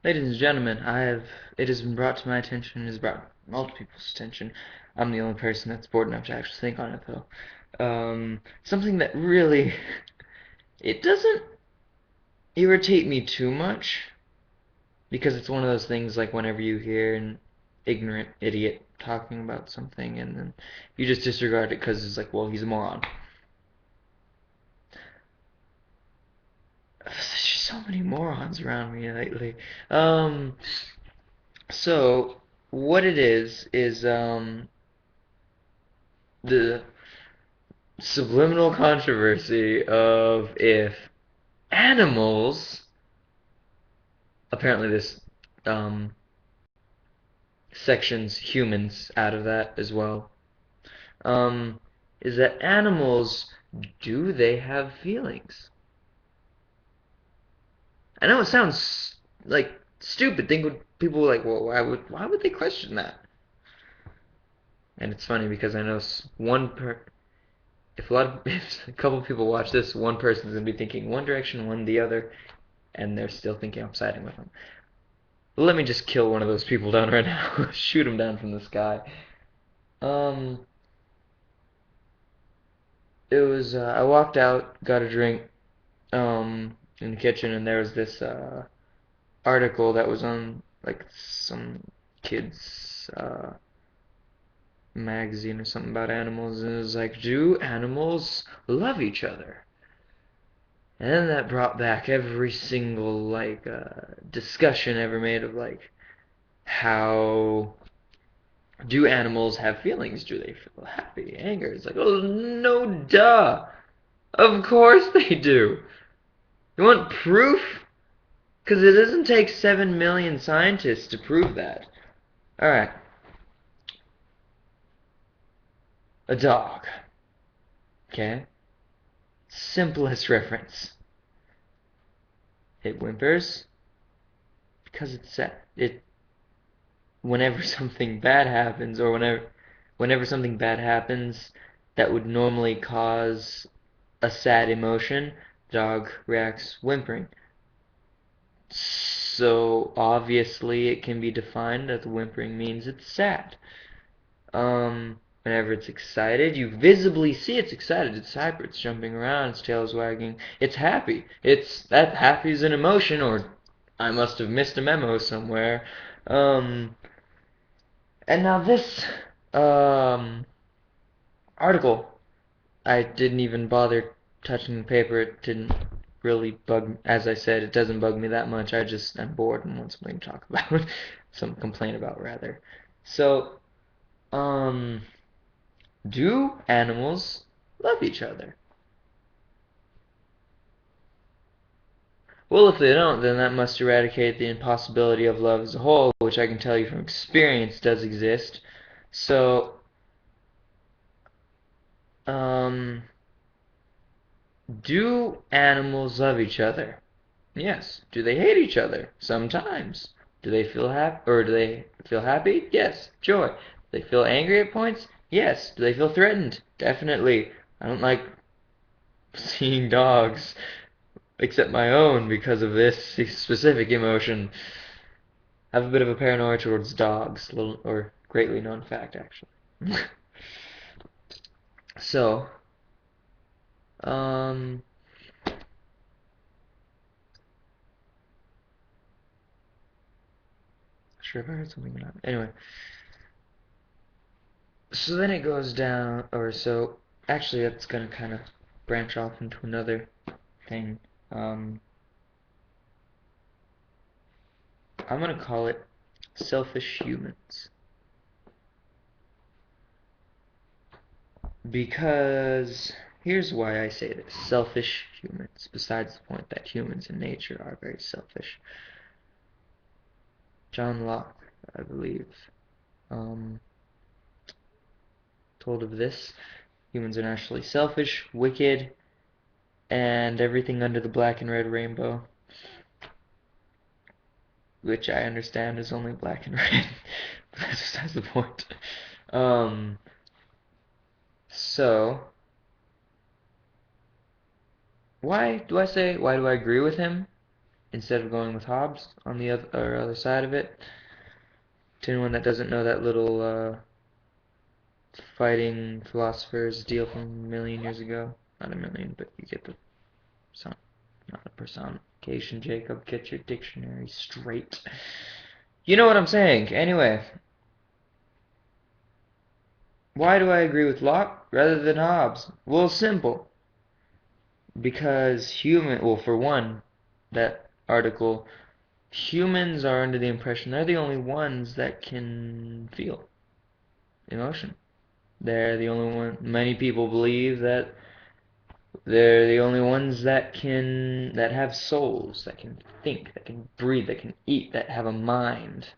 Ladies and gentlemen, it has been brought to my attention, it has brought multiple people's attention. I'm the only person that's bored enough to actually think on it though. Something that really it doesn't irritate me too much because it's one of those things like whenever you hear an ignorant idiot talking about something and then you just disregard it because it's like, well, he's a moron. There's just so many morons around me lately. Um, so what it is the subliminal controversy of if animals, apparently this um, sections humans out of that as well, um, is that animals, do they have feelings? I know it sounds like stupid. People like, well, why would they question that? And it's funny because I know one per if a lot of if a couple people watch this, one person's gonna be thinking one direction, one the other, and they're still thinking I'm siding with them. Let me just kill one of those people down right now. Shoot him down from the sky. Um, it was I walked out, got a drink, in the kitchen, and there was this article that was on like some kids magazine or something about animals, and it was like, do animals love each other? And then that brought back every single like discussion ever made of like how do animals have feelings? Do they feel happy, anger? It's like, oh no, duh. Of course they do. You want proof? Because it doesn't take 7 million scientists to prove that. Alright, a dog. Okay? Simplest reference. It whimpers because it's sad. Whenever something bad happens, or whenever something bad happens that would normally cause a sad emotion, dog reacts whimpering. So obviously it can be defined that the whimpering means it's sad. Whenever it's excited, you visibly see it's excited. It's hyper. It's jumping around. Its tail is wagging. It's happy. It's that happy is an emotion, or I must have missed a memo somewhere. Um, and now this um article, I didn't even bother touching the paper. It didn't really bug. As I said, it doesn't bug me that much. I'm bored and want something to talk about, some complain about rather. So, um, do animals love each other? Well, if they don't, then that must eradicate the impossibility of love as a whole, which I can tell you from experience does exist. So, um, do animals love each other? Yes. Do they hate each other? Sometimes. Do they feel happy, or do they feel happy? Yes. Joy. Do they feel angry at points? Yes. Do they feel threatened? Definitely. I don't like seeing dogs, except my own, because of this specific emotion. I have a bit of a paranoia towards dogs, little or greatly known fact actually. So, um, sure if I heard something or not. Anyway, so then it goes down, or so. Actually, that's gonna kind of branch off into another thing. Um, I'm gonna call it selfish humans because here's why I say this: selfish humans. Besides the point that humans in nature are very selfish. John Locke, I believe, um, told of this. Humans are naturally selfish, wicked, and everything under the black and red rainbow, which I understand is only black and red. But that's besides the point. Um, so, why do I agree with him? instead of going with Hobbes on the other side of it. To anyone that doesn't know that little fighting philosophers deal from a million years ago, not a million, but you get the sound, not a personification. Jacob, get your dictionary straight. You know what I'm saying. Anyway, why do I agree with Locke rather than Hobbes? Well, simple. Because well, for one, that article, humans are under the impression they're the only ones that can feel emotion. They're the only one. Many people believe that they're the only ones that have souls, that can think, that can breathe, that can eat, that have a mind.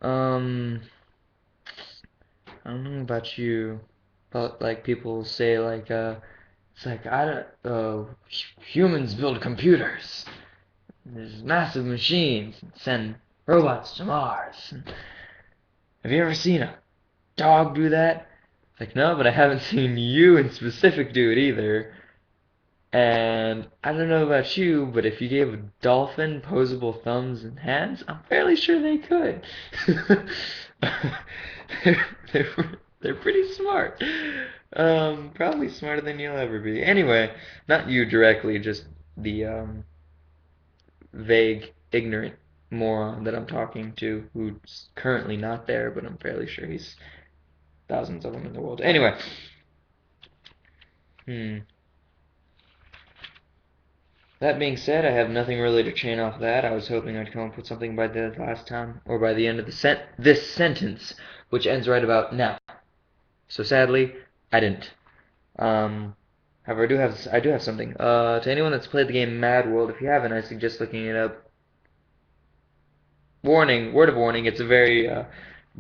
I don't know about you, but like people say it's like I don't humans build computers. There's massive machines and send robots to Mars. Have you ever seen a dog do that? It's like, no, but I haven't seen you in specific do it either. And I don't know about you, but if you gave a dolphin posable thumbs and hands, I'm fairly sure they could. they're pretty smart. Probably smarter than you'll ever be. Anyway, not you directly, just the vague, ignorant moron that I'm talking to who's currently not there, but I'm fairly sure he's thousands of them in the world. Anyway, that being said, I have nothing really to chain off that. I was hoping I'd come up with something by the last time, or by the end of this sentence, which ends right about now. So sadly, I didn't. However, I do have something. To anyone that's played the game Mad World, if you haven't, I suggest looking it up. Warning, word of warning, it's a very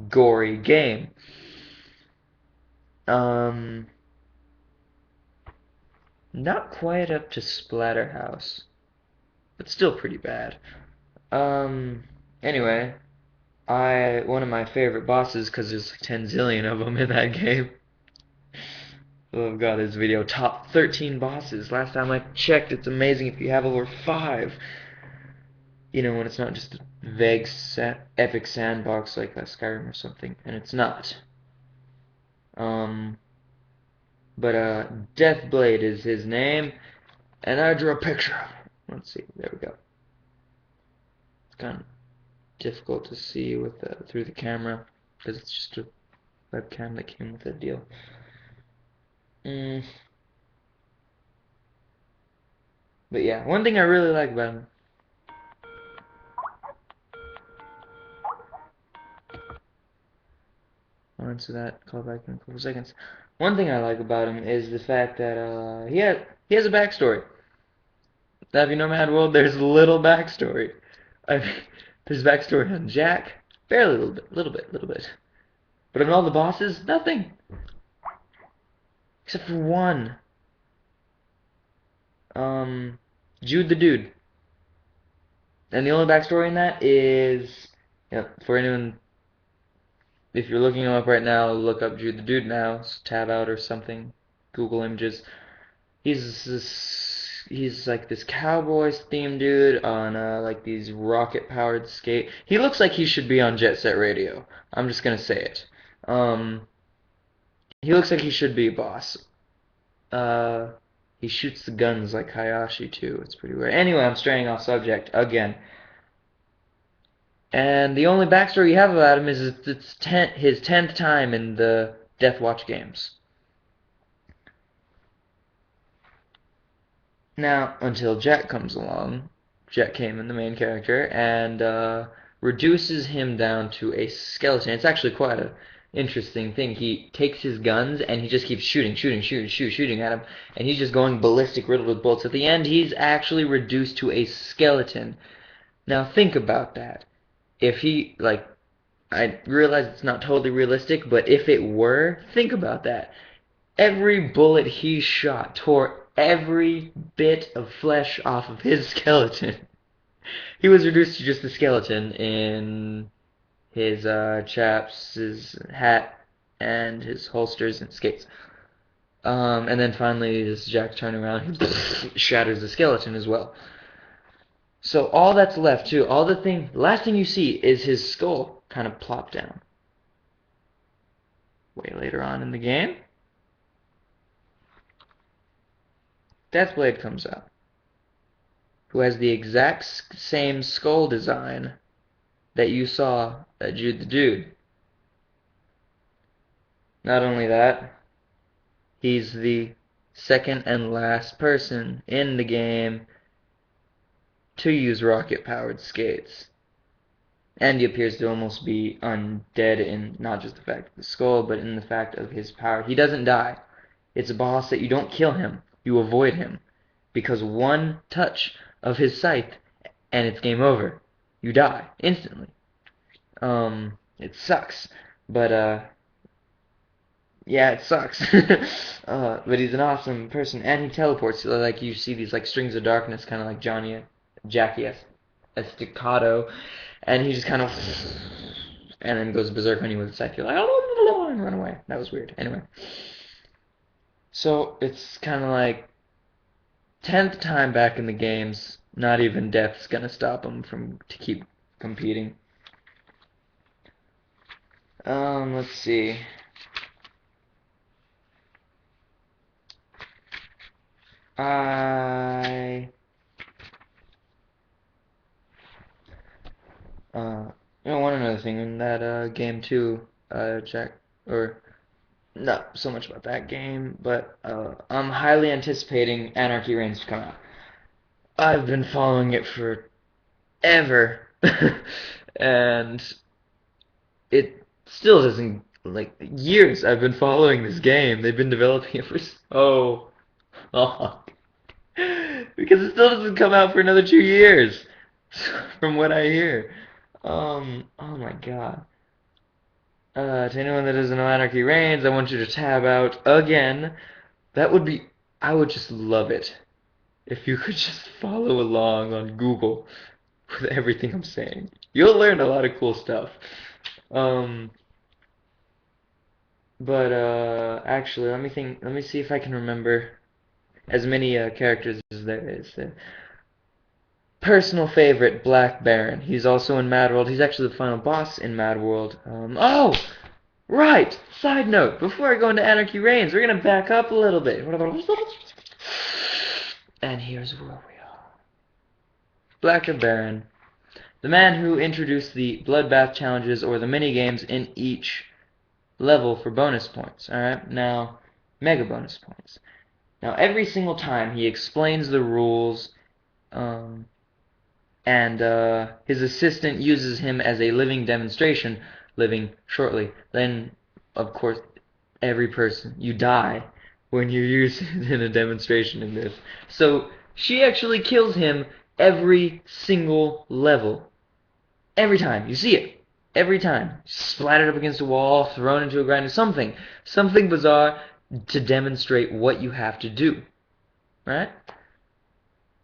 gory game. Not quite up to Splatterhouse, but still pretty bad. Anyway, one of my favorite bosses, because there's like 10 zillion of them in that game. Oh god, this video, top 13 bosses. Last time I checked, it's amazing if you have over 5. You know, when it's not just a vague epic sandbox like Skyrim or something, and it's not. But Deathblade is his name, and I drew a picture of him. Let's see, there we go. It's kind of difficult to see with through the camera because it's just a webcam that came with the deal. But yeah, one thing I really like about him. I'll answer that callback in a couple seconds. One thing I like about him is the fact that he has a backstory. Now, if you know Mad World, there's little backstory. I mean, there's backstory on Jack, barely a little bit. But on all the bosses, nothing. Except for one. Jude the Dude. And the only backstory in that is, for anyone, if you're looking him up right now, look up Jude the Dude now, tab out or something, Google images. He's like this Cowboys themed dude on like these rocket powered skate. He looks like he should be on Jet Set Radio. I'm just gonna say it. He looks like he should be a boss. He shoots the guns like Hayashi too. It's pretty weird. Anyway, I'm straying off subject again. And the only backstory you have about him is it's his 10th time in the Death Watch games. Now, until Jack comes along, Jack Kamen, the main character, and reduces him down to a skeleton. It's actually quite an interesting thing. He takes his guns and he just keeps shooting at him, and he's just going ballistic, riddled with bullets. At the end, he's actually reduced to a skeleton. Now, think about that. If he, like, I realize it's not totally realistic, but if it were, think about that. Every bullet he shot tore every bit of flesh off of his skeleton. He was reduced to just a skeleton in his chaps, his hat, and his holsters and skates. And then finally, as Jack turns around, he shatters the skeleton as well. So all that's left too, last thing you see is his skull kind of plop down. Way later on in the game, Deathblade comes out, who has the exact same skull design that you saw at Jude the Dude. Not only that, he's the second and last person in the game to use rocket-powered skates. And he appears to almost be undead in not just the fact of the skull, but in the fact of his power. He doesn't die. It's a boss that you don't kill him, you avoid him. Because one touch of his scythe and it's game over. You die instantly. It sucks. But yeah, it sucks. But he's an awesome person, and he teleports. Like you see these like strings of darkness, kind of like Jackie Estacado, and he just kind of and then goes berserk on you with a scythe. You're like, oh, and run away. That was weird. Anyway, so it's kind of like 10th time back in the games. Not even death's gonna stop him from to keep competing. Let's see. I one another thing in that game too, Jack, or not so much about that game, but I'm highly anticipating Anarchy Reigns to come out. I've been following it forever, and it still doesn't, like, years I've been following this game. They've been developing it for so long. Because it still doesn't come out for another 2 years, from what I hear. Oh my god. To anyone that doesn't know Anarchy Reigns, I want you to tab out again. That would be, I would just love it if you could just follow along on Google with everything I'm saying. You'll learn a lot of cool stuff. Um, but actually, let me see if I can remember as many characters as there is. Personal favorite, Black Baron. He's also in Mad World. He's actually the final boss in Mad World. Oh! Right! Side note, before I go into Anarchy Reigns, we're gonna back up a little bit. And here's where we are. Black Baron. The man who introduced the Bloodbath challenges or the mini-games in each level for bonus points. Alright? Now, mega bonus points. Now, every single time he explains the rules, and his assistant uses him as a living demonstration, living shortly. Then, of course, every person, you die when you're used in a demonstration in this. So she actually kills him every single level. Every time. You see it. Every time. Splattered up against a wall, thrown into a grinder, something. Something bizarre to demonstrate what you have to do. Right?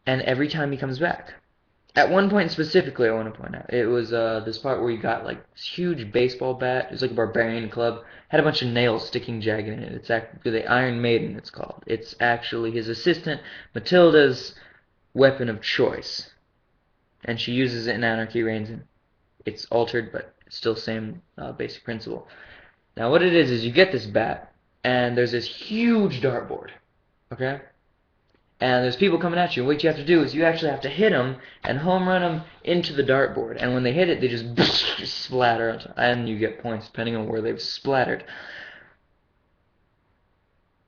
And every time he comes back. At one point specifically, I want to point out, it was this part where you got like this huge baseball bat. It was like a barbarian club. Had a bunch of nails sticking jagged in it. It's actually the Iron Maiden, it's called. It's actually his assistant, Matilda's weapon of choice. And she uses it in Anarchy Reigns. It's altered, but it's still the same basic principle. Now what it is you get this bat, and there's this huge dartboard. Okay? And there's people coming at you. What you have to do is you actually have to hit them and home run them into the dartboard. And when they hit it, they just splatter. And you get points depending on where they've splattered.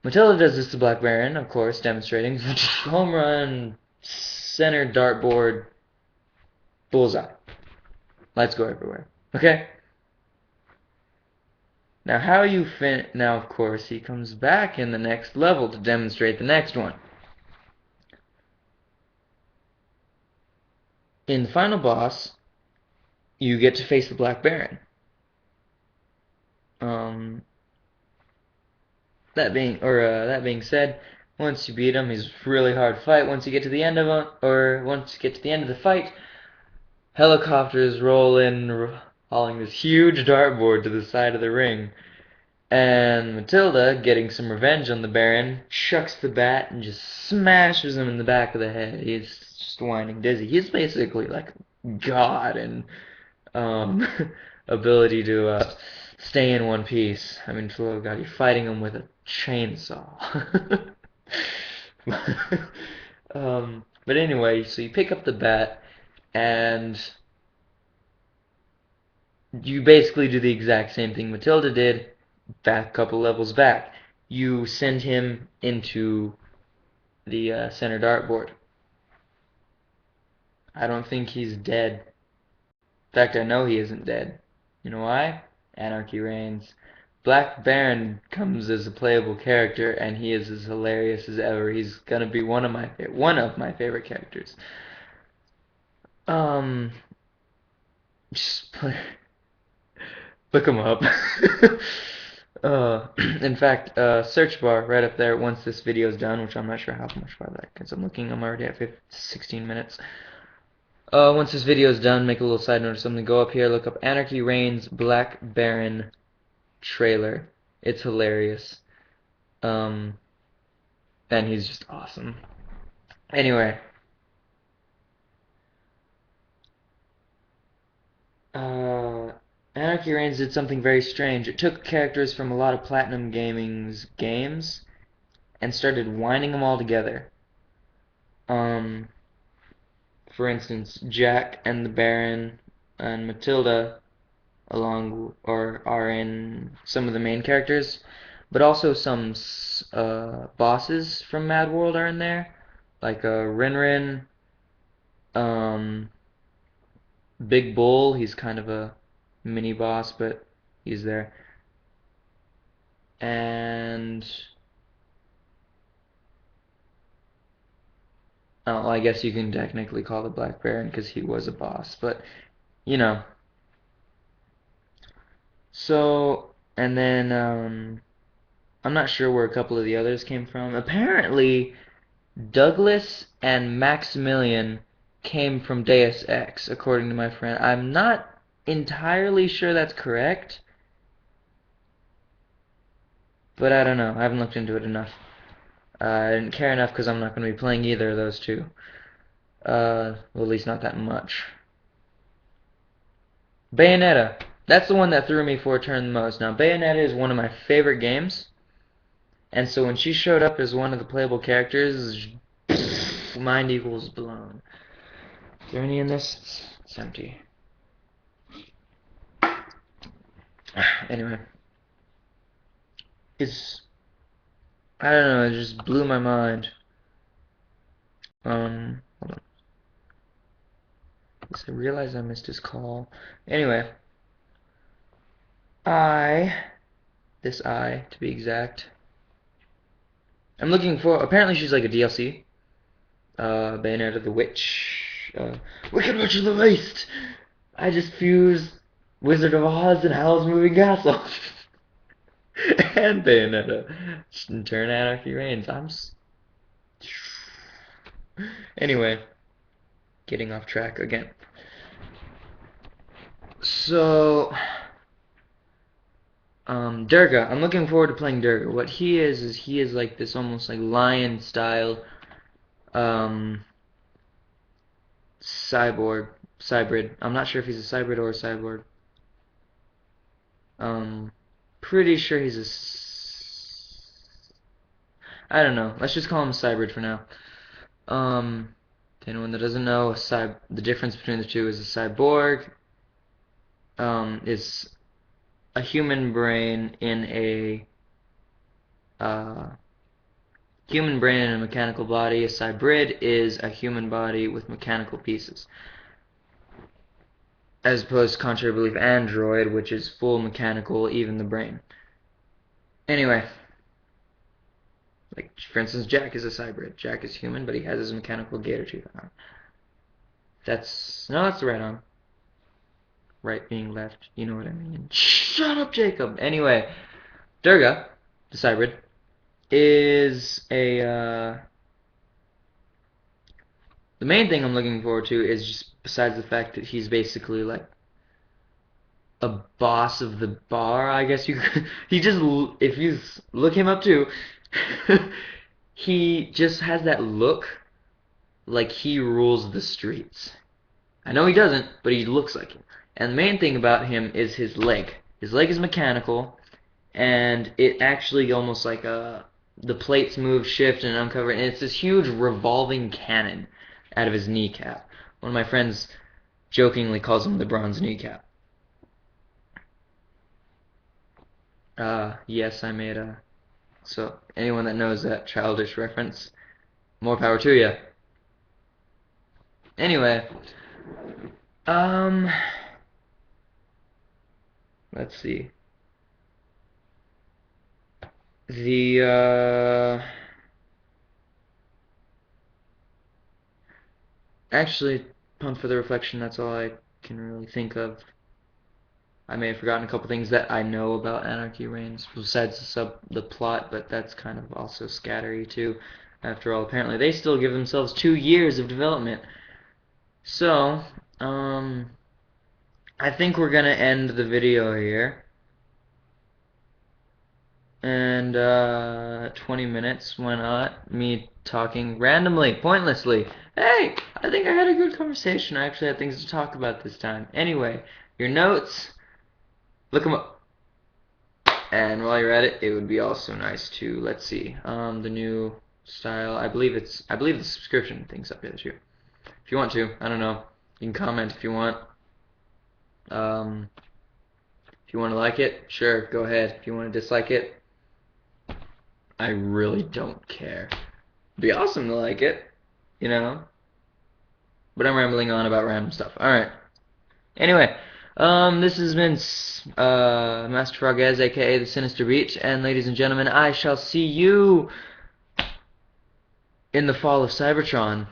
Matilda does this to Black Baron, of course, demonstrating. Home run, center dartboard, bullseye. Lights go everywhere. Okay? Now how you now, of course, he comes back in the next level to demonstrate the next one. In the final boss, you get to face the Black Baron. That being said, once you beat him, he's a really hard fight. Once you get to the end of the fight, helicopters roll in, hauling this huge dartboard to the side of the ring. And Matilda, getting some revenge on the Baron, chucks the bat and just smashes him in the back of the head. just whining dizzy. He's basically like God in um, ability to stay in one piece. I mean, for God, you're fighting him with a chainsaw. But anyway, so you pick up the bat and you basically do the exact same thing Matilda did back a couple levels back. You send him into the center dartboard. I don't think he's dead. In fact, I know he isn't dead. You know why? Anarchy reigns. Black Baron comes as a playable character, and he is as hilarious as ever. He's gonna be one of my favorite characters. Um, just play, look him up. In fact, search bar right up there once this video is done, which I'm not sure how much farther because I'm already at 16 minutes. Once this video is done, make a little side note or something. Go up here, look up Anarchy Reigns Black Baron trailer. It's hilarious. Um, and he's just awesome. Anyway, uh, Anarchy Reigns did something very strange. It took characters from a lot of Platinum Gaming's games and started winding them all together. Um, for instance, Jack and the Baron and Matilda along or are in some of the main characters, but also some bosses from Mad World are in there, like Rin, um, Big Bull. He's kind of a mini boss, but he's there. And well, I guess you can technically call the Black Baron because he was a boss, but you know. So, and then I'm not sure where a couple of the others came from. Apparently, Douglas and Maximilian came from Deus Ex, according to my friend. I'm not entirely sure that's correct, but I don't know. I haven't looked into it enough. I didn't care enough because I'm not going to be playing either of those two. Well, at least not that much. Bayonetta. That's the one that threw me for a turn the most. Now, Bayonetta is one of my favorite games, and so when she showed up as one of the playable characters, mind equals blown. Is there any in this? It's empty. Anyway, I don't know, it just blew my mind. Hold on. I realized I missed his call. Anyway, this I, to be exact, I'm looking for, apparently she's like a DLC. Bayonetta the Witch. Wicked Witch of the Waste! I just fused Wizard of Oz and Howl's Moving Castle. And Bayonetta. Turn Anarchy Reigns. Anyway, getting off track again. So, Durga. I'm looking forward to playing Durga. What he is he is like this almost like lion style cybrid. I'm not sure if he's a cybrid or a cyborg. Pretty sure he's I don't know. Let's just call him a cybrid for now. To anyone that doesn't know, the difference between the two is a cyborg is a human brain in a mechanical body. A cybrid is a human body with mechanical pieces, as opposed to contrary belief android, which is full mechanical, even the brain. Anyway, like for instance, Jack is a cybrid. Jack is human, but he has his mechanical gator tooth arm. That's the right arm. Right being left, you know what I mean. Shut up, Jacob. Anyway, Durga, the cybrid, is the main thing I'm looking forward to is just besides the fact that he's basically like a boss of the bar, I guess you could, if you look him up too, he just has that look like he rules the streets. I know he doesn't, but he looks like him. And the main thing about him is his leg. His leg is mechanical, and it actually almost like the plates move, shift, and uncover, and it's this huge revolving cannon out of his kneecap. One of my friends jokingly calls him the bronze kneecap. Yes, I made a. So anyone that knows that childish reference, more power to you. Anyway, um, let's see. The actually, upon further reflection, that's all I can really think of. I may have forgotten a couple things that I know about Anarchy Reigns besides the plot, but that's kind of also scattery too. After all, apparently they still give themselves 2 years of development. So, I think we're gonna end the video here. And 20 minutes, why not? Me talking randomly, pointlessly. Hey, I think I had a good conversation. I actually had things to talk about this time. Anyway, your notes, look them up. And while you're at it, it would be also nice to, let's see, the new style. I believe the subscription thing's up there too. If you want to, I don't know. You can comment if you want. If you want to like it, sure, go ahead. If you want to dislike it, I really don't care. It'd be awesome to like it, you know? But I'm rambling on about random stuff. Alright. Anyway, this has been Master Frogez, aka the Sinister Beat, and ladies and gentlemen, I shall see you in the fall of Cybertron.